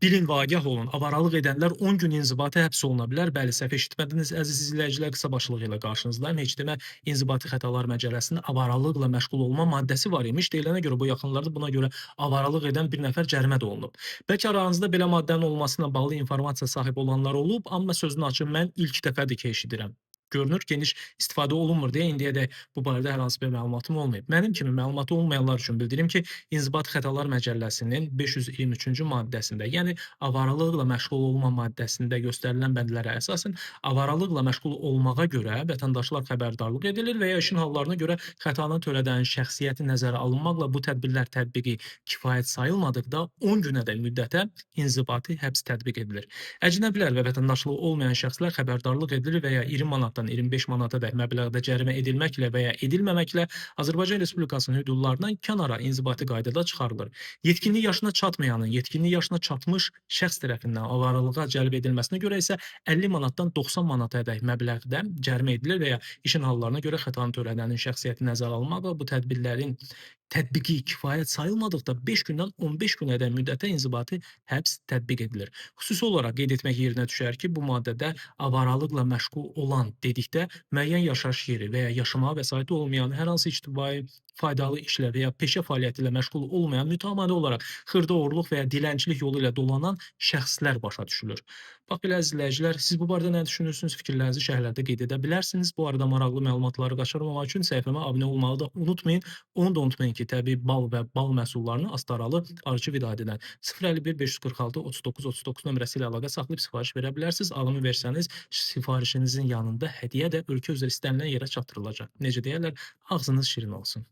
Bilin və agah olun, avaralıq edənlər 10 gün inzibati həbs oluna bilər. Bəli, səhv eşitmədiniz əziz izləyicilər, qısa başlığı ilə qarşınızdayım. Heç demə İnzibati Xətalar Məcəlləsində avaralılıqla məşğul olma maddəsi var imiş. Deyilənə görə bu yaxınlarda buna görə avaralıq edən bir nəfər cərimə də olunub. Bəlkə aranızda belə maddənin olması ilə bağlı informasiya sahib olanlar olub, amma sözünü açım, mən ilk dəfədir ki, eşidirəm. Görünür, geniş istifadə olunmur deyə indiyədək bu barədə hər hansı bir məlumatım olmayıb. Mənim kimi məlumatı olmayanlar üçün bildirim ki, İnzibati Xətalar Məcəlləsinin 523-cü maddəsində, yəni avaralıqla məşğul olma maddəsində göstərilən bəndlərə əsasən avaralıqla məşğul olmağa görə vətəndaşlar xəbərdarlıq edilir və ya işin hallarına görə xətanı törədənin şəxsiyyəti nəzərə alınmaqla bu tədbirlər tətbiqi kifayət sayılmadıqda 10 günədək müddətə inzibati həbs tətbiq edilir. Əcnəbilər və vətəndaşlığı olmayan şəxslər xəbərdarlıq edilir və ya 20 manatdan 25 manatadək məbləğdə cərimə edilməklə və ya edilməməklə Azərbaycan Respublikasının hüdudlarından kənara inzibati qaydada çıxarılır. Yetkinlik yaşına çatmayanın yetkinlik yaşına çatmış şəxs tərəfindən avaralığa cəlb edilməsinə görə isə 50 manatdan 90 manatadək məbləğdə cərimə edilir və ya işin hallarına görə xətanı törədənin şəxsiyyəti nəzərə alınmaqla bu tədbirlərin tətbiqi kifayət sayılmadıqda 5 gündən 15 günədək müddətə inzibati həbs tətbiq edilir. Xüsusi olaraq qeyd etmək yerinə düşər ki, bu maddədə avaralıqla məşğul olan dedikdə müəyyən yaşayış yeri və ya yaşamağa vəsaiti olmayan hər hansı ictimai faydalı işlə və ya peşə fəaliyyəti ilə məşğul olmayan mütəmadi olaraq xırda oğurluq və ya dilənçilik yolu ilə dolanan şəxslər başa düşülür. Bax belə əziz izləyicilər, siz bu barədə nə düşünürsünüz? Fikirlərinizi şərhlərdə qeyd edə bilərsiniz. Bu arada maraqlı məlumatları qaçırmamaq üçün səhifəmə abunə olmağı da unutmayın. Onu da unutmayın ki, təbii bal və bal məhsullarını Astaralı Arıcı Vidadidən 051 546 39 39 nömrəsi ilə əlaqə saxlayıb sifariş verə bilərsiniz. Alımı versəniz, sifarişinizin yanında hədiyyə də ölkə üzrə istənilən yerə çatdırılacaq. Necə deyərlər, ağzınız şirin olsun.